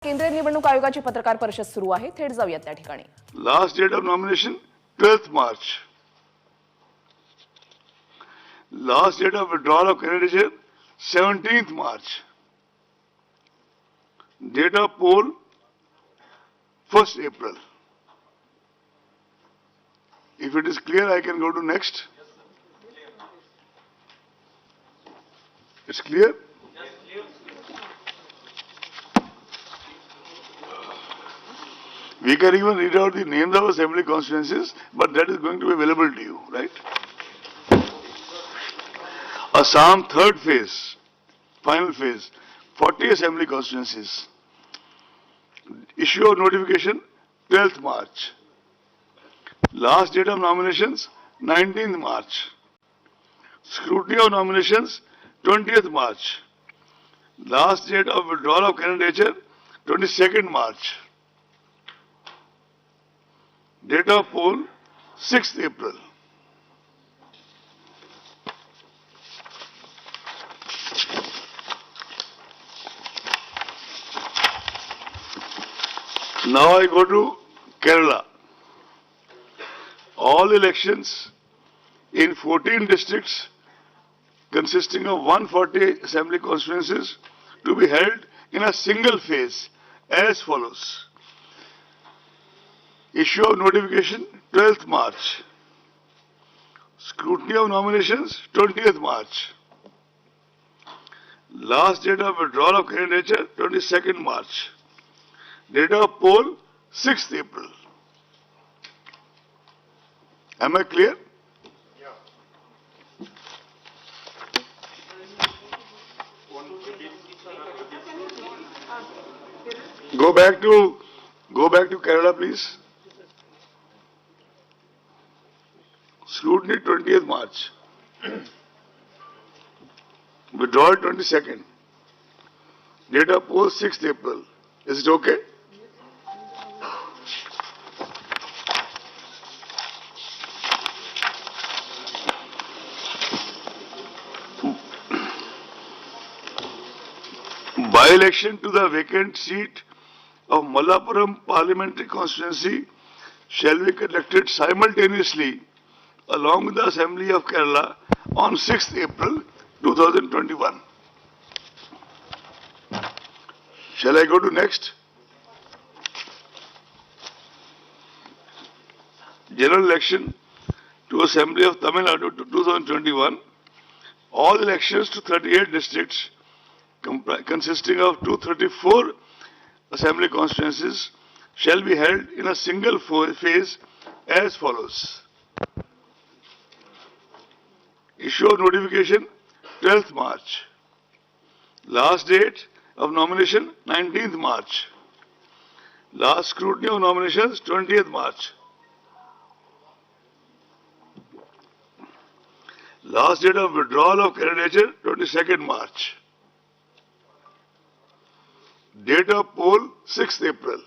केंद्रीय निवडणूक आयोगाची पत्रकार परिषद सुरू आहे. थेट जाऊयात त्या ठिकाणी. Last date of nomination 12th March. Last date of withdrawal of candidature 17th March. Date of poll 1st April. If it is clear, I can go to next. It's clear? We can even read out the names of assembly constituencies, but that is going to be available to you, right? Assam third phase, final phase, 40 assembly constituencies. Issue of notification 12th March. Last date of nominations 19th March. Scrutiny of nominations 20th March. Last date of withdrawal of candidature 22nd March. Date of poll 6th April. Now I go to Kerala. All elections in 14 districts consisting of 140 assembly constituencies to be held in a single phase as follows. Issue of notification 12th March. Scrutiny of nominations 20th March. Last date of withdrawal of candidature 22nd March. Date of poll 6th April. Am I clear? Go back to Kerala, please. Scrutiny 20th March. Withdrawal 22nd. Date of poll 6th April. Is it okay? By-election to the vacant seat of Malappuram Parliamentary Constituency shall be conducted simultaneously along with the Assembly of Kerala on 6th April 2021. Shall I go to next? General election to Assembly of Tamil Nadu to 2021. All elections to 38 districts consisting of 234 assembly constituencies shall be held in a single phase as follows. Issue of notification 12th March. Last date of nomination 19th March. Last scrutiny of nominations 20th March. Last date of withdrawal of candidature 22nd March. Date of poll 6th April.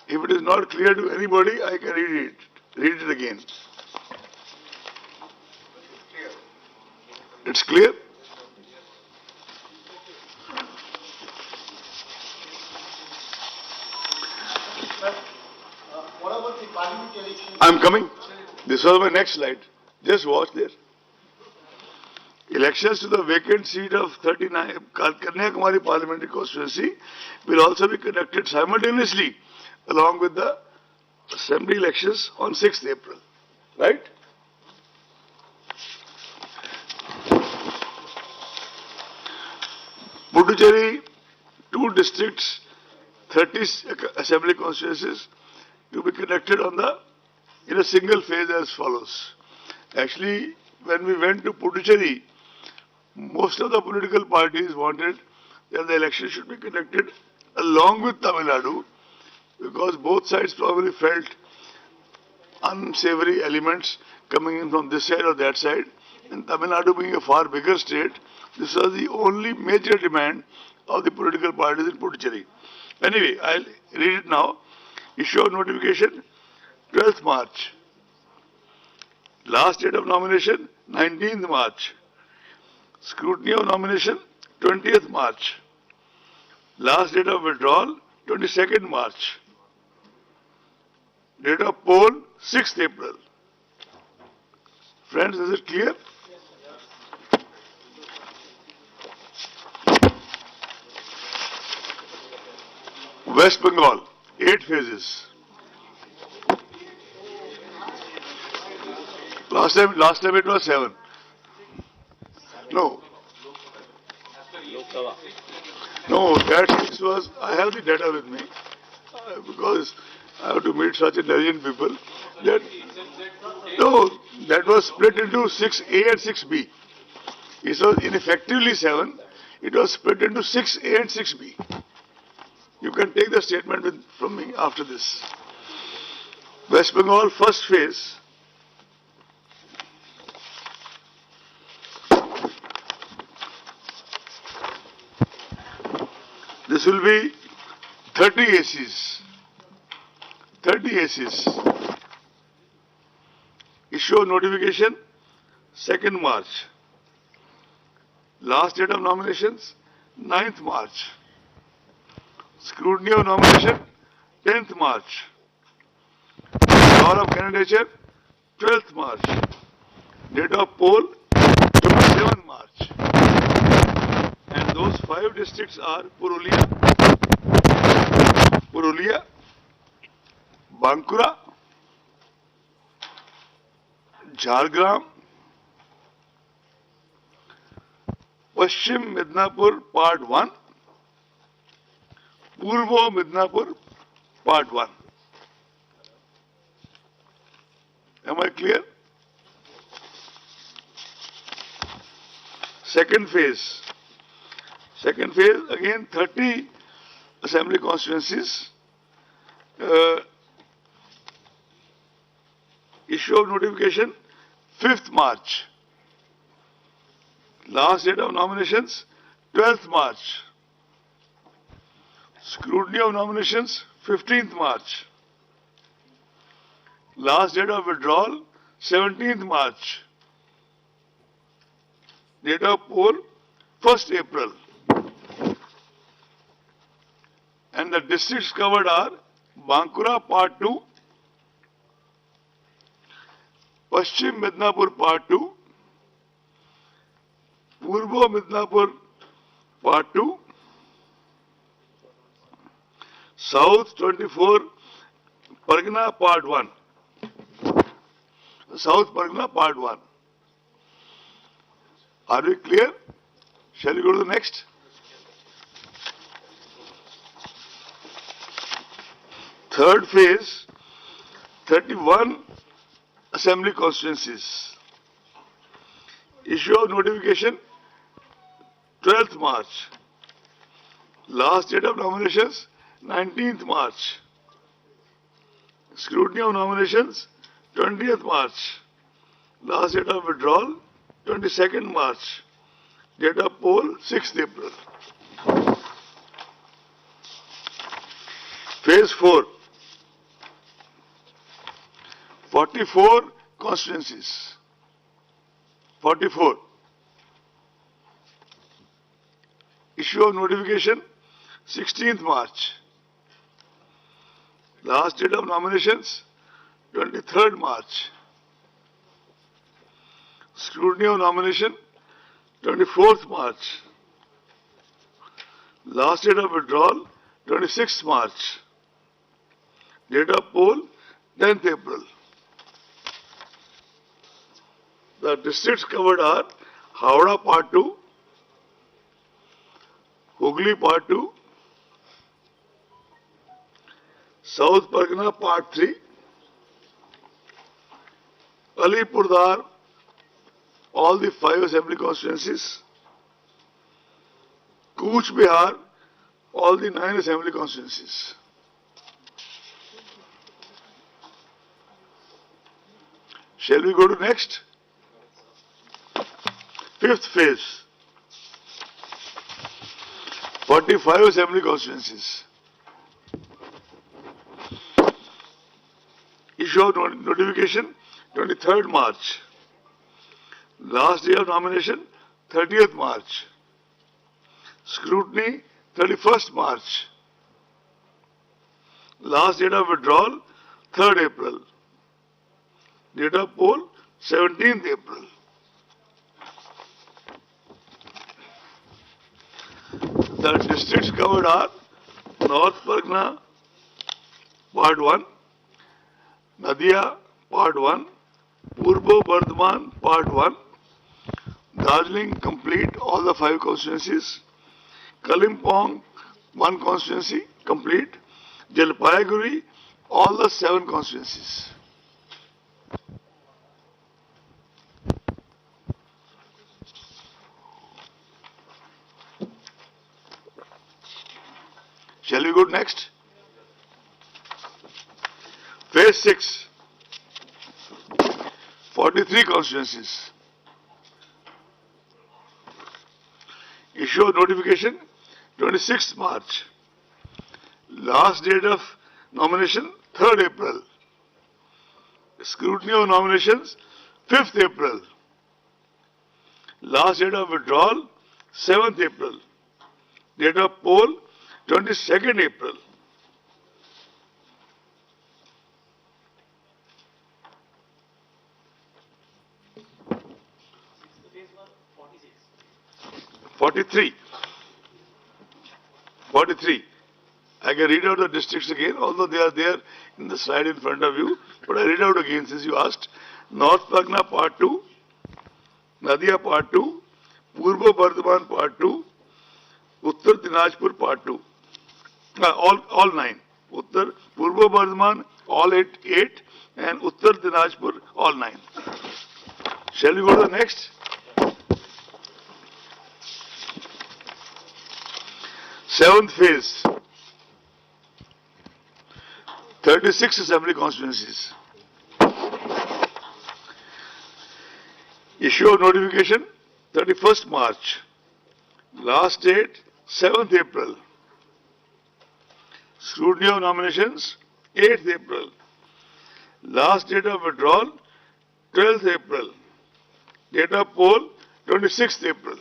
If it is not clear to anybody, I can read it again. It's clear? What about the parliament election? I'm coming. This was my next slide. Just watch there. Elections to the vacant seat of 39 Kanyakumari Parliamentary Constituency will also be conducted simultaneously along with the assembly elections on 6th April. Right? Puducherry, 2 districts, 30 assembly constituencies to be conducted in a single phase as follows. Actually, when we went to Puducherry, most of the political parties wanted that the election should be conducted along with Tamil Nadu because both sides probably felt unsavory elements coming in from this side or that side. And Tamil Nadu being a far bigger state, this was the only major demand of the political parties in Puducherry. Anyway, I'll read it now. Issue of notification 12th March. Last date of nomination 19th March. Scrutiny of nomination 20th March. Last date of withdrawal, 22nd March. Date of poll, 6th April. Friends, is it clear? West Bengal, 8 phases. Last time it was 7. No. No, that case was, I have the data with me, because I have to meet such intelligent people. That was split into 6A and 6B. It was ineffectively 7. It was split into 6A and 6B. You can take the statement from me after this. West Bengal, first phase. This will be 30 ACs. 30 ACs. Issue of notification, 2nd March. Last date of nominations, 9th March. Scrutiny of nomination, 10th March. Call of candidature, 12th March. Date of poll, 27th March. And those 5 districts are Purulia, Bankura, Jhargram, Paschim Midnapur Part 1, Purvo Midnapur Part 1. Am I clear? Second phase. Second phase, again 30 assembly constituencies. Issue of notification, 5th March. Last date of nominations, 12th March. Scrutiny of nominations, 15th March. Last date of withdrawal, 17th March. Date of poll, 1st April. And the districts covered are Bankura Part 2, Paschim Midnapur Part 2, Purvo Midnapur Part 2, South 24 Pargana Part 1. South Pargana Part 1. Are we clear? Shall we go to the next? Third phase, 31 assembly constituencies. Issue of notification, 12th March. Last date of nominations, 19th March. Scrutiny of nominations, 20th March. Last date of withdrawal, 22nd March. Date of poll, 6th April. Phase 4. 44 constituencies. 44. Issue of notification, 16th March. Last date of nominations, 23rd March. Scrutiny of nomination, 24th March. Last date of withdrawal, 26th March. Date of poll, 10th April. The districts covered are Howrah Part 2, Hooghly Part 2, South Pargana Part 3, Alipurdar, all the 5 assembly constituencies, Cooch Behar, all the 9 assembly constituencies. Shall we go to next? 5th phase. 45 assembly constituencies. Issue of notification, 23rd March. Last day of nomination, 30th March. Scrutiny, 31st March. Last date of withdrawal, 3rd April. Date of poll, 17th April. The districts covered are North Pargana, Part 1, Nadia, Part 1, Purbo Bardhaman, Part 1, Darjeeling, complete, all the 5 constituencies, Kalimpong, 1 constituency, complete, Jalpaiguri, all the 7 constituencies. Shall we go next? Phase 6, 43 constituencies. Issue of notification, 26th March. Last date of nomination, 3rd April. Scrutiny of nominations, 5th April. Last date of withdrawal, 7th April. Date of poll, 22nd April. Phase 1, 46. 43. 43. I can read out the districts again, although they are there in the slide in front of you. But I read out again since you asked. North Pargana Part 2, Nadia Part 2, Purbo Bardhaman Part 2, Uttar Dinajpur Part 2. All 9. Uttar Purbo Bardhaman, all 8, and Uttar Dinajpur, all 9. Shall we go to the next? Seventh phase, 36 assembly constituencies. Issue of notification, 31st March. Last date, 7th April. Scrutiny of nominations, 8th April. Last date of withdrawal, 12th April. Date of poll, 26th April.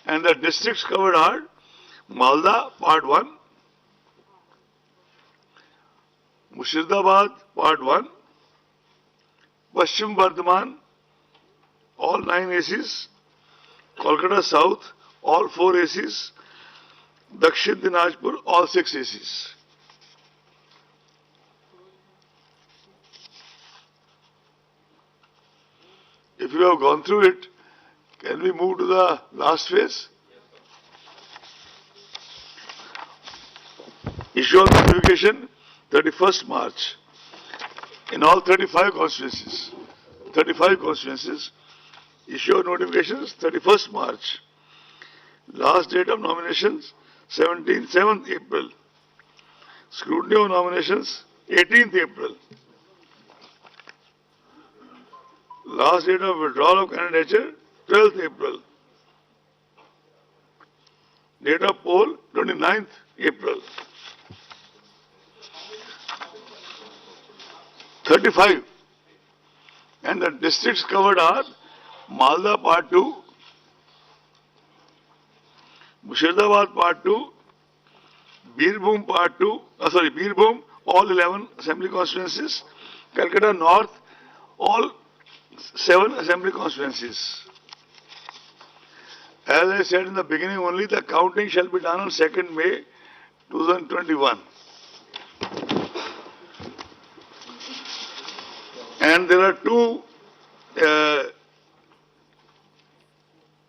And the districts covered are Malda, Part 1, Murshidabad, Part 1, Paschim Bardhaman, all 9 ACs, Kolkata South, all 4 ACs, Dakshin Dinajpur, all 6 ACs. If you have gone through it, can we move to the last phase? Issue of notification, 31st March. In all 35 constituencies. 35 constituencies. Issue of notifications, 31st March. Last date of nominations, 7th April. Scrutiny of nominations, 18th April. Last date of withdrawal of candidature, 12th April. Date of poll, 29th April. 35. And the districts covered are Malda Part 2, Murshidabad Part 2, Birbhum Part 2, Birbhum, all 11 assembly constituencies, Calcutta North, all 7 assembly constituencies. As I said in the beginning only, the counting shall be done on 2nd May 2021. And there are 2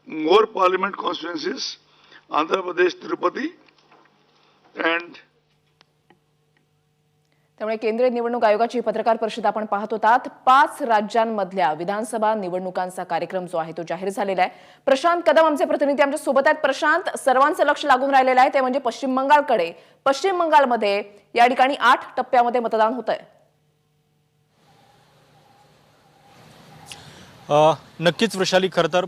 more parliament constituencies, Andhra Pradesh, Tirupati, and त्यामुळे केंद्रीय निवडणूक आयोगाची पत्रकार परिषद आपण पाहत होतात. 5 राज्यांमधल्या विधानसभा निवडणुकांचा कार्यक्रम जो आहे तो जाहीर झालेला आहे. प्रशांत कदम आमचे प्रतिनिधी आमच्या सोबत आहेत. प्रशांत, सर्वांचं लक्ष लागून राहिलेलं आहे ते म्हणजे पश्चिम बंगालकडे. पश्चिम बंगालमध्ये या ठिकाणी 8 टप्प्यामध्ये मतदान होत आहे. नक्कीच वृषाली, खरं तर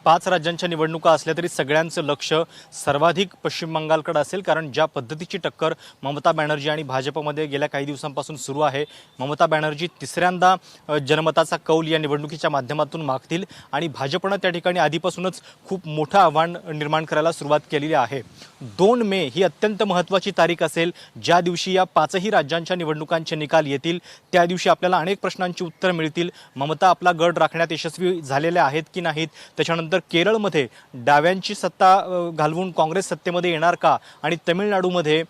5 राज्यांच्या निवडणुका असल्या तरी सगळ्यांचं लक्ष सर्वाधिक पश्चिम बंगालकडे असेल, कारण ज्या पद्धतीची टक्कर ममता बॅनर्जी आणि भाजपमध्ये गेल्या काही दिवसांपासून सुरू आहे, ममता बॅनर्जी तिसऱ्यांदा जनमताचा कौल या निवडणुकीच्या माध्यमातून मागतील आणि भाजपनं त्या ठिकाणी आधीपासूनच खूप मोठं आव्हान निर्माण करायला सुरुवात केलेली आहे. 2 मे ही अत्यंत महत्त्वाची तारीख असेल, ज्या दिवशी या 5ही राज्यांच्या निवडणुकांचे निकाल येतील. त्या दिवशी आपल्याला अनेक प्रश्नांची उत्तरं मिळतील. ममता आपला गड राखण्यात यशस्वी झालेले आहेत की नाहीत, त्याच्यानंतर केरळमध्ये डाव्यांची सत्ता घालवून काँग्रेस सत्तेमध्ये येणार का, आणि तमिळनाडूमध्ये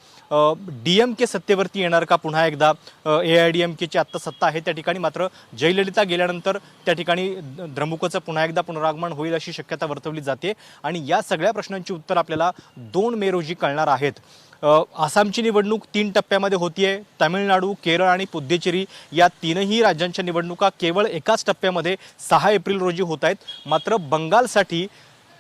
DMK सत्तेवरती येणार का पुन्हा एकदा. AIDMKची आत्ता सत्ता आहे त्या ठिकाणी, मात्र जयललिता गेल्यानंतर त्या ठिकाणी द्रमुकचं पुन्हा एकदा पुनरागमन होईल अशी शक्यता वर्तवली जाते. आणि या सगळ्या प्रश्नांची उत्तर आपल्याला 2 मे रोजी कळणार आहेत. आसामची निवडणूक 3 टप्प्यामध्ये होतीये. तामिळनाडू, केरळ आणि पुद्दुचेरी या 3ही राज्यांच्या निवडणुका केवळ एकाच टप्प्यामध्ये 6 एप्रिल रोजी होत आहेत. मात्र बंगालसाठी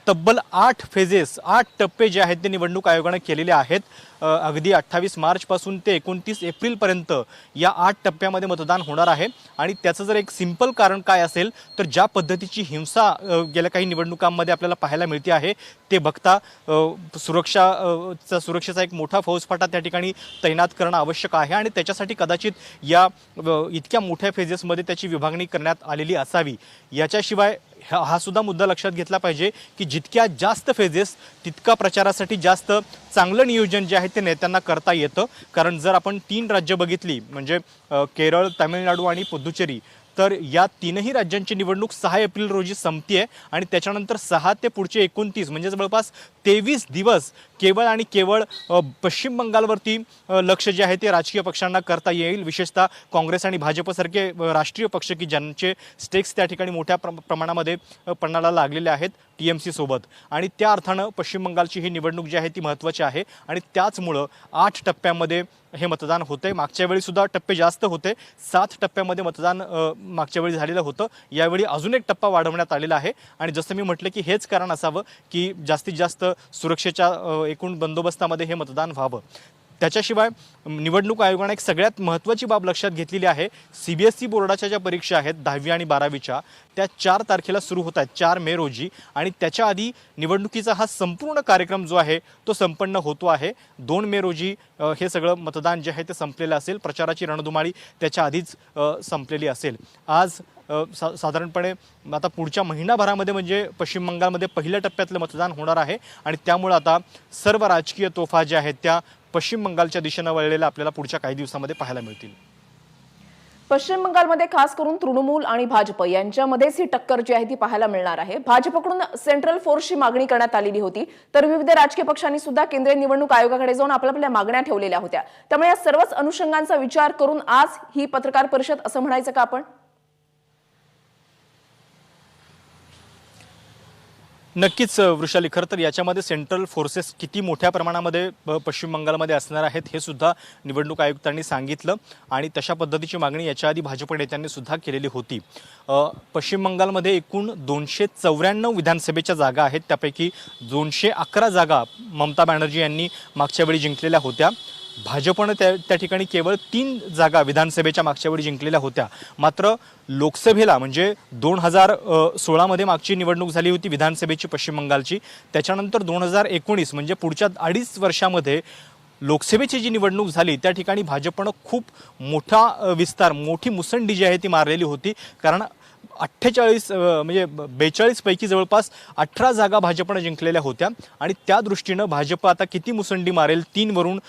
तब्बल 8 फेजेस, 8 टप्पे जे आहेत ते निवडणूक आयोगाने केलेले आहेत. अगदी 28 मार्चपासून ते 29 एप्रिलपर्यंत या 8 टप्प्यामध्ये मतदान होणार आहे. आणि त्याचं जर एक सिंपल कारण काय असेल तर ज्या पद्धतीची हिंसा गेल्या काही निवडणुकांमध्ये आपल्याला पाहायला मिळते आहे ते बघता सुरक्षेचा एक मोठा फौजफाटा त्या ठिकाणी तैनात करणं आवश्यक आहे. आणि त्याच्यासाठी कदाचित या इतक्या मोठ्या फेजेसमध्ये त्याची विभागणी करण्यात आलेली असावी. याच्याशिवाय हा सुद्धा मुद्दा लक्षात घेतला पाहिजे की जितक्या जास्त फेजेस तितका प्रचारासाठी जास्त चांगलं नियोजन जे आहे ते नेत्यांना करता येतं. कारण जर आपण 3 राज्य बघितली म्हणजे केरळ, तामिळनाडू आणि पुद्दुचेरी, तर या 3ही राज्यांची निवडणूक 6 एप्रिल रोजी संपते आणि त्याच्यानंतर 6 ते पुढचे 29 म्हणजे जवळपास 23 दिवस केवळ आणि केवळ पश्चिम बंगालवरती लक्ष जे आहे ते राजकीय पक्षांना करता येईल. विशेषतः काँग्रेस आणि भाजपसारखे राष्ट्रीय पक्ष की ज्यांचे स्टेक्स त्या ठिकाणी मोठ्या प्रमाणामध्ये पणाला लागलेले आहेत TMC सोबत. आणि त्या अर्थानं पश्चिम बंगालची ही निवडणूक जी आहे ती महत्त्वाची आहे. आणि त्याचमुळं 8 टप्प्यामध्ये हे मतदान होते. मागच्या वेळी सुद्धा टप्पे जास्त होते. 7 टप्प्यामध्ये मतदान मागच्या वेळी झालेलं होतं. यावेळी अजून एक टप्पा वाढवण्यात आलेला आहे. आणि जसं मी म्हटलं की हेच कारण असावं की जास्तीत जास्त सुरक्षेच्या एकूण बंदोबस्तामध्ये हे मतदान व्हावं. त्याच्याशिवाय निवडणूक आयोगाने एक सगळ्यात महत्त्वाची बाब लक्षात घेतलेली आहे. CBSE बोर्डाच्या ज्या परीक्षा आहेत 10वी आणि 12वीच्या त्या 4 तारखेला सुरू होत आहेत, 4 मे रोजी. आणि त्याच्या आधी निवडणुकीचा हा संपूर्ण कार्यक्रम जो आहे तो संपन्न होतो आहे. 2 मे रोजी हे सगळं मतदान जे आहे ते संपलेलं असेल. प्रचाराची रणधुमाळी त्याच्या आधीच संपलेली असेल. आज साधारणपणे आता पुढच्या महिनाभरामध्ये म्हणजे पश्चिम बंगालमध्ये पहिल्या टप्प्यातलं मतदान होणार आहे. आणि त्यामुळे आता सर्व राजकीय तोफा ज्या आहेत त्या पश्चिम बंगालच्या दिशेनं वळलेल्या आपल्याला पुढच्या काही दिवसांमध्ये पाहायला मिळतील. पश्चिम बंगालमध्ये खास करून तृणमूल आणि भाजप यांच्यामध्येच ही टक्कर जी आहे ती पाहायला मिळणार आहे. भाजपकडून सेंट्रल फोर्सची मागणी करण्यात आलेली होती, तर विविध राजकीय पक्षांनी सुद्धा केंद्रीय निवडणूक आयोगाकडे जाऊन आपल्या मागण्या ठेवलेल्या होत्या. त्यामुळे या सर्वच अनुषंगांचा विचार करून आज ही पत्रकार परिषद असं म्हणायचं का आपण? नक्कीच वृषाली, खरं तर याच्यामध्ये सेंट्रल फोर्सेस किती मोठ्या प्रमाणामध्ये पश्चिम बंगालमध्ये असणार आहेत हे सुद्धा निवडणूक आयुक्तांनी सांगितलं. आणि तशा पद्धतीची मागणी याच्या आधी भाजप नेत्यांनी सुद्धा केलेली होती. पश्चिम बंगालमध्ये एकूण 294 विधानसभेच्या जागा आहेत. त्यापैकी 211 जागा ममता बॅनर्जी यांनी मागच्या वेळी जिंकलेल्या होत्या. भाजपनं त्या ठिकाणी केवळ 3 जागा विधानसभेच्या मागच्या वेळी जिंकलेल्या होत्या. मात्र लोकसभेला म्हणजे 2016मध्ये मागची निवडणूक झाली होती विधानसभेची पश्चिम बंगालची. त्याच्यानंतर 2019 म्हणजे पुढच्या 2.5 वर्षामध्ये लोकसभेची जी निवडणूक झाली त्या ठिकाणी भाजपनं खूप मोठा विस्तार, मोठी मुसंडी जी आहे ती मारलेली होती. कारण 48 म्हणजे 42 पैकी जवळपास 18 जागा भाजपनं जिंकलेल्या होत्या. आणि त्या दृष्टीनं भाजप आता किती मुसंडी मारेल, 3 वरून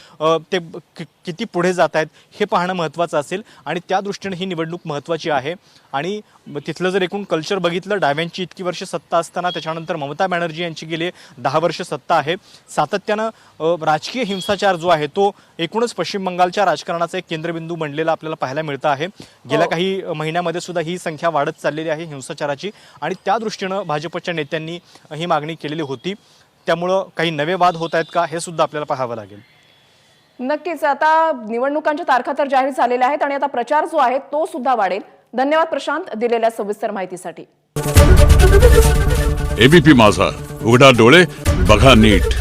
ते किती पुढे जात आहेत हे पाहणं महत्त्वाचं असेल. आणि त्या दृष्टीनं ही निवडणूक महत्त्वाची आहे. आणि तिथलं जर एकूण कल्चर बघितलं, डाव्यांची इतकी वर्ष सत्ता असताना त्याच्यानंतर ममता बॅनर्जी यांची गेले 10 वर्ष सत्ता आहे. सातत्यानं राजकीय हिंसाचार जो आहे तो एकूणच पश्चिम बंगालच्या राजकारणाचा एक केंद्रबिंदू बनलेला आपल्याला पाहायला मिळतं आहे. गेल्या काही महिन्यामध्ये सुद्धा ही संख्या वाढत चाललेली आहे हिंसाचाराची. आणि त्या दृष्टीनं भाजपच्या नेत्यांनी ही मागणी केलेली होती. त्यामुळं काही नवे वाद होत आहेत का हे सुद्धा आपल्याला पाहावं लागेल. नक्कीच. आता निवडणुकांच्या तारखा तर जाहीर झालेल्या आहेत आणि आता प्रचार जो आहे तो सुद्धा वाढेल. धन्यवाद प्रशांत दिलेल्या सविस्तर माहितीसाठी. ABP माझा, उघडा डोळे बघा नीट.